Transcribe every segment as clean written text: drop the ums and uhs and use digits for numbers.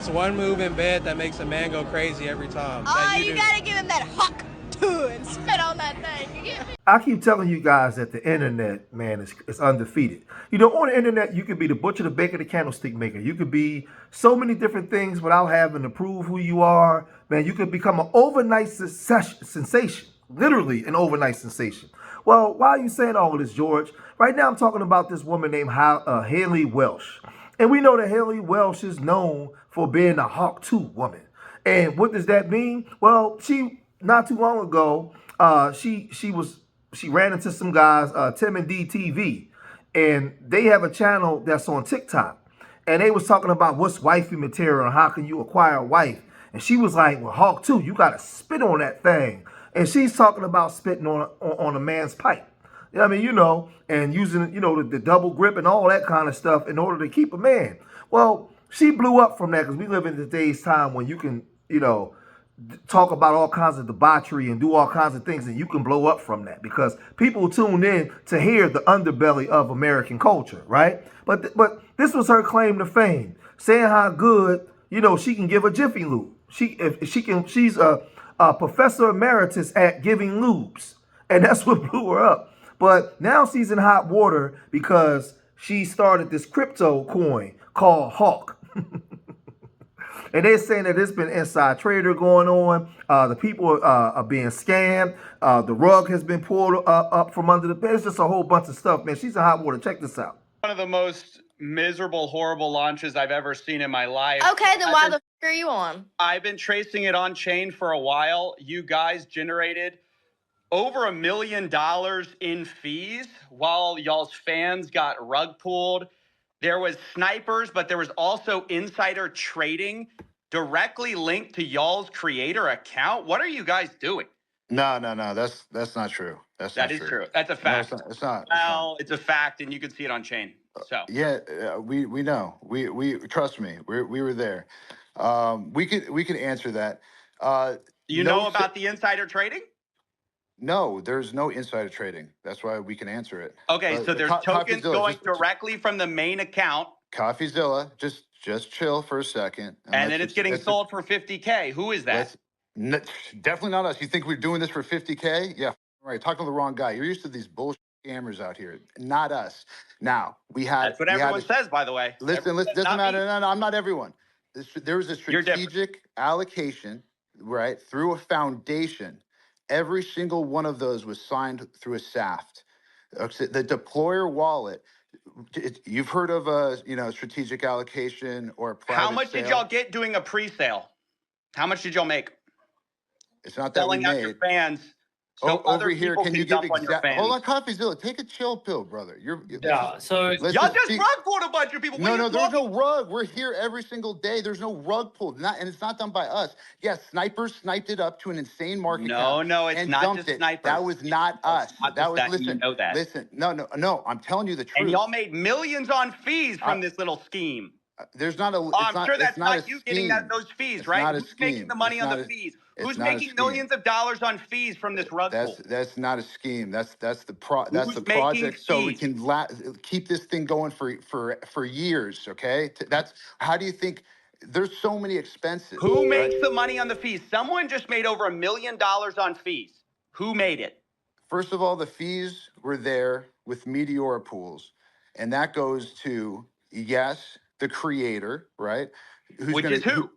It's one move in bed that makes a man go crazy every time. Oh, you gotta give him that hawk too and spit on that thing. You get me? I keep telling you guys that the internet, man, is undefeated. You know, on the internet, you could be the butcher, the baker, the candlestick maker. You could be so many different things without having to prove who you are. Man, you could become an overnight sensation, literally an overnight sensation. Well, why are you saying all of this, George? Right now, I'm talking about this woman named Haliey Welch. And we know that Haliey Welch is known for being a Hawk 2 woman. And what does that mean? Well, she not too long ago, she ran into some guys, Tim and D TV, and they have a channel that's on TikTok. And they was talking about what's wifey material and how can you acquire a wife. And she was like, well, Hawk 2, you gotta spit on that thing. And she's talking about spitting on a man's pipe. I mean, and using, the double grip and all that kind of stuff in order to keep a man. Well, she blew up from that because we live in today's time when you can, talk about all kinds of debauchery and do all kinds of things, and you can blow up from that because people tune in to hear the underbelly of American culture, right? But this was her claim to fame, saying how good, she can give a jiffy lube. She's a professor emeritus at giving lubes, and that's what blew her up. But now she's in hot water because she started this crypto coin called Hawk. And they're saying that there's been inside trader going on. The people are being scammed. The rug has been pulled up from under the bed. It's just a whole bunch of stuff, man. She's in hot water. Check this out. One of the most miserable, horrible launches I've ever seen in my life. Okay, then why the f are you on? I've been tracing it on chain for a while. You guys generated over $1 million in fees while y'all's fans got rug pulled. There was snipers, but there was also insider trading directly linked to y'all's creator account. What are you guys doing? No. That's not true. That is true. That's a fact. No, it's not. Well, it's a fact, and you can see it on chain. So yeah, we know. We trust me. We were there. We could answer that. You know about the insider trading? No, there's no insider trading. That's why we can answer it. Okay, so there's tokens going directly from the main account. Coffeezilla, just chill for a second. And then it's getting sold for 50K. Who is that? Definitely not us. You think we're doing this for 50K? Yeah, right. Talking to the wrong guy. You're used to these bullshit scammers out here. Not us. Now, we had... That's what everyone says, by the way. Listen, doesn't matter. No, I'm not everyone. There was a strategic allocation, right, through a foundation. Every single one of those was signed through a SAFT. The deployer wallet, you've heard of a strategic allocation or a private How much sale. did y'all get doing a pre-sale? How much did y'all make? It's not that selling we out made. Your fans. So over here, can you give exact? Hold on, Coffeezilla, take a chill pill, brother. Yeah. So y'all just rug pulled a bunch of people. No, there's no rug. We're here every single day. There's no rug pulled, and it's not done by us. Yes, snipers sniped it up to an insane market cap. No, it's not just snipers. That was not us. That was listen. You know that. Listen, no. I'm telling you the truth. And y'all made millions on fees from this little scheme. There's not a. I'm sure that's not you getting those fees, right? Who's making the money on the fees? Who's making millions of dollars on fees from this rug pull? That's not a scheme. That's the project. So we can keep this thing going for years. Okay. How do you think? There's so many expenses. Who makes the money on the fees? Someone just made over $1 million on fees. Who made it? First of all, the fees were there with Meteora pools, and that goes to the creator, right? Which is who?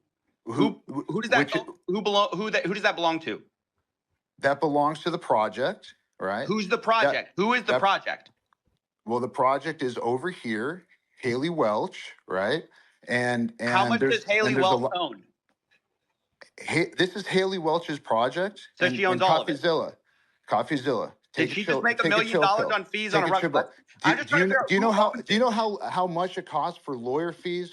Who does that who does that belong to? That belongs to the project, right? Who's the project? Who is the project? Well, the project is over here, Haliey Welch, right? And how much does Haliey Welch own? This is Haliey Welch's project. So she owns all of it. Coffeezilla. Did she just make $1 million on fees on a rug pull? Do you know how much it costs for lawyer fees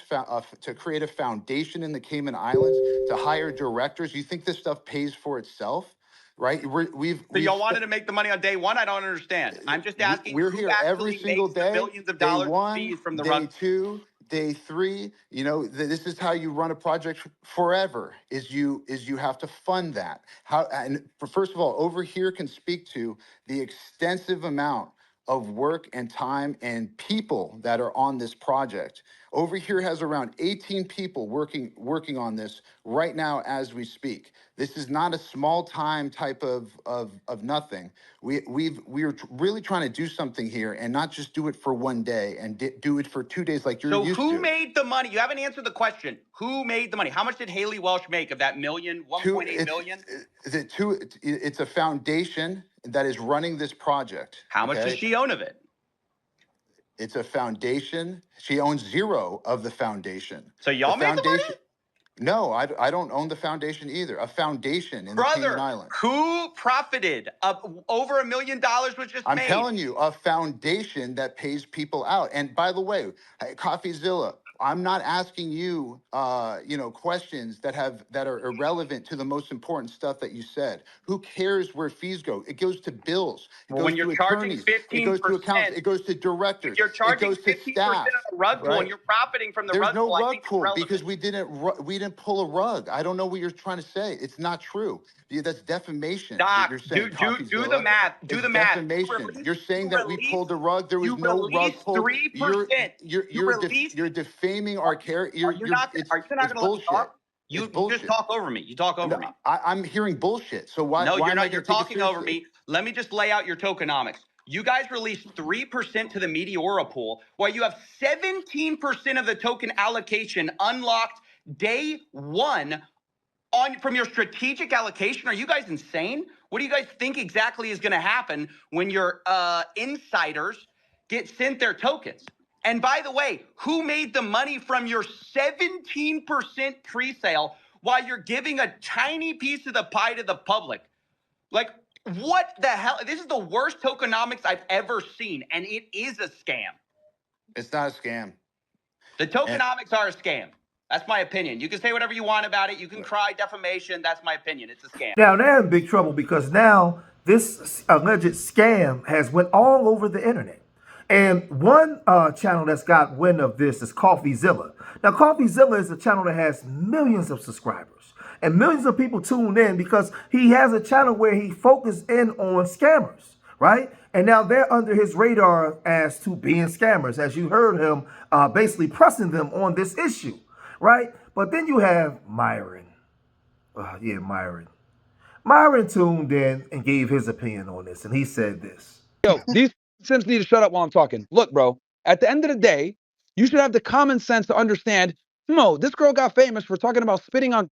to create a foundation in the Cayman Islands, to hire directors? You think this stuff pays for itself, right? So y'all wanted to make the money on day one? I don't understand. I'm just asking. We're here every single day. Millions of dollars in fees from the rug. Day 2, day 3. This is how you run a project forever. Is you have to fund that. First of all, over here can speak to the extensive amount of work and time and people that are on this project. Over here has around 18 people working on this right now as we speak. This is not a small time type of nothing. We're really trying to do something here and not just do it for one day and do it for 2 days like you're So used to. who made the money? You haven't answered the question. Who made the money? How much did Haliey Welch make of that 1.8 million? It's a foundation that is running this project. How much does she own of it? It's a foundation. She owns zero of the foundation. So y'all made the money? No, I don't own the foundation either. A foundation in the Cayman Islands. Who profited? Over $1 million was just made. I'm telling you, a foundation that pays people out. And by the way, CoffeeZilla, I'm not asking you, questions that are irrelevant to the most important stuff that you said. Who cares where fees go? It goes to bills. It goes when to you're attorneys. charging 15%, it goes to accountants. It goes to directors. If you're charging it goes to 15% staff, on the rug pool, and you're profiting from the rug pool. There's no rug pull because we didn't pull a rug. I don't know what you're trying to say. It's not true. That's defamation. Doc, you're saying, do the math. Do the math. Defamation. You're saying that we pulled a rug. There was no rug pulled. 3%. You're defaming our character. Are you not going to bullshit. talk? You just talk over me. You talk over me. I'm hearing bullshit. So why? No, why you're am I not. You're talking over me. Let me just lay out your tokenomics. You guys released 3% to the Meteora pool, while you have 17% of the token allocation unlocked day one from your strategic allocation. Are you guys insane? What do you guys think exactly is going to happen when your insiders get sent their tokens? And by the way, who made the money from your 17% pre-sale while you're giving a tiny piece of the pie to the public? Like, what the hell? This is the worst tokenomics I've ever seen, and it is a scam. It's not a scam. The tokenomics are a scam. That's my opinion. You can say whatever you want about it. You can cry defamation. That's my opinion. It's a scam. Now they're in big trouble because now this alleged scam has went all over the internet. And one channel that's got wind of this is CoffeeZilla. Now, CoffeeZilla is a channel that has millions of subscribers. And millions of people tune in because he has a channel where he focuses in on scammers, right? And now they're under his radar as to being scammers, as you heard him basically pressing them on this issue, right? But then you have Myron. Myron. Myron tuned in and gave his opinion on this, and he said this. Yo, these Sims need to shut up while I'm talking. Look, bro, at the end of the day, you should have the common sense to understand, this girl got famous for talking about spitting on.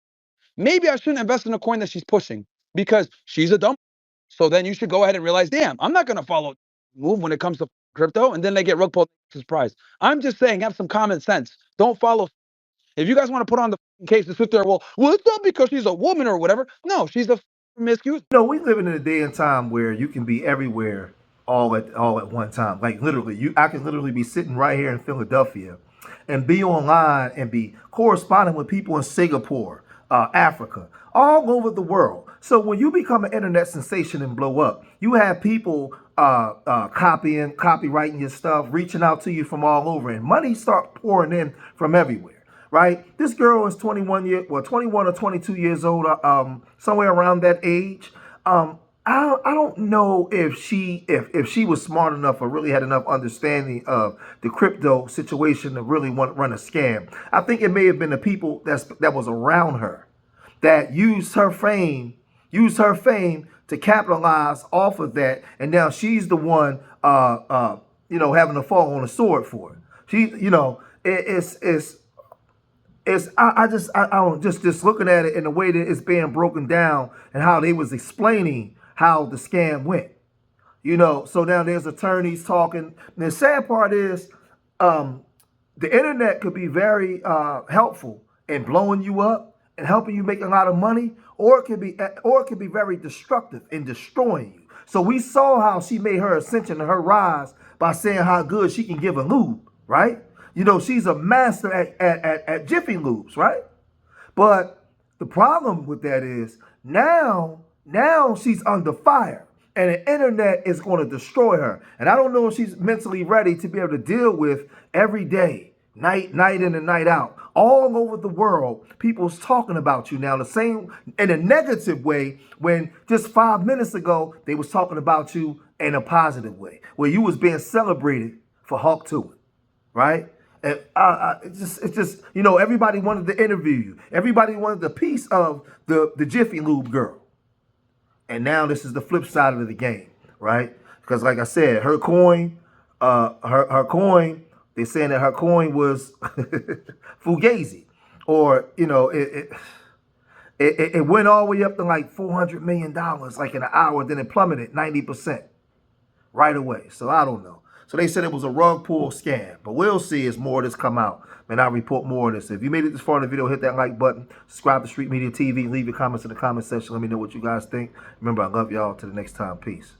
Maybe I shouldn't invest in a coin that she's pushing because she's a dumb. So then you should go ahead and realize, damn, I'm not going to follow move when it comes to crypto. And then they get rug pulled prize. I'm just saying, have some common sense. Don't follow. If you guys want to put on the case to sit there, well, it's not because she's a woman or whatever. No, she's a promiscuous. We live in a day and time where you can be everywhere all at one time. Like literally, I can literally be sitting right here in Philadelphia and be online and be corresponding with people in Singapore, Africa, all over the world. So when you become an internet sensation and blow up, you have people copywriting your stuff, reaching out to you from all over, and money start pouring in from everywhere, right? This girl is 21 or 22 years old, somewhere around that age. I don't know if she was smart enough or really had enough understanding of the crypto situation to really want to run a scam. I think it may have been the people that was around her that used her fame to capitalize off of that, and now she's the one having to fall on the sword for it. Just looking at it in the way that it's being broken down and how they was explaining how the scam went, so now there's attorneys talking. And the sad part is the internet could be very helpful in blowing you up and helping you make a lot of money, or it could be very destructive in destroying you. So we saw how she made her ascension and her rise by saying how good she can give a lube, right? She's a master at Jiffy Lubes, right? But the problem with that is now she's under fire, and the internet is going to destroy her. And I don't know if she's mentally ready to be able to deal with every day, night in and night out, all over the world, people's talking about you now the same in a negative way when just 5 minutes ago they was talking about you in a positive way, where you was being celebrated for Hawk Tuah, right? And it's just, you know, everybody wanted to interview you. Everybody wanted a piece of the Jiffy Lube girl. And now this is the flip side of the game, right? Because like I said, her coin, her coin, they're saying that her coin was fugazi, or you know, it went all the way up to like $400 million, like in an hour, then it plummeted 90% right away. So I don't know. So they said it was a rug pull scam, but we'll see as more of this come out. Man, I'll report more of this. If you made it this far in the video, hit that like button, subscribe to Street Media TV, leave your comments in the comment section. Let me know what you guys think. Remember, I love y'all. Till the next time. Peace.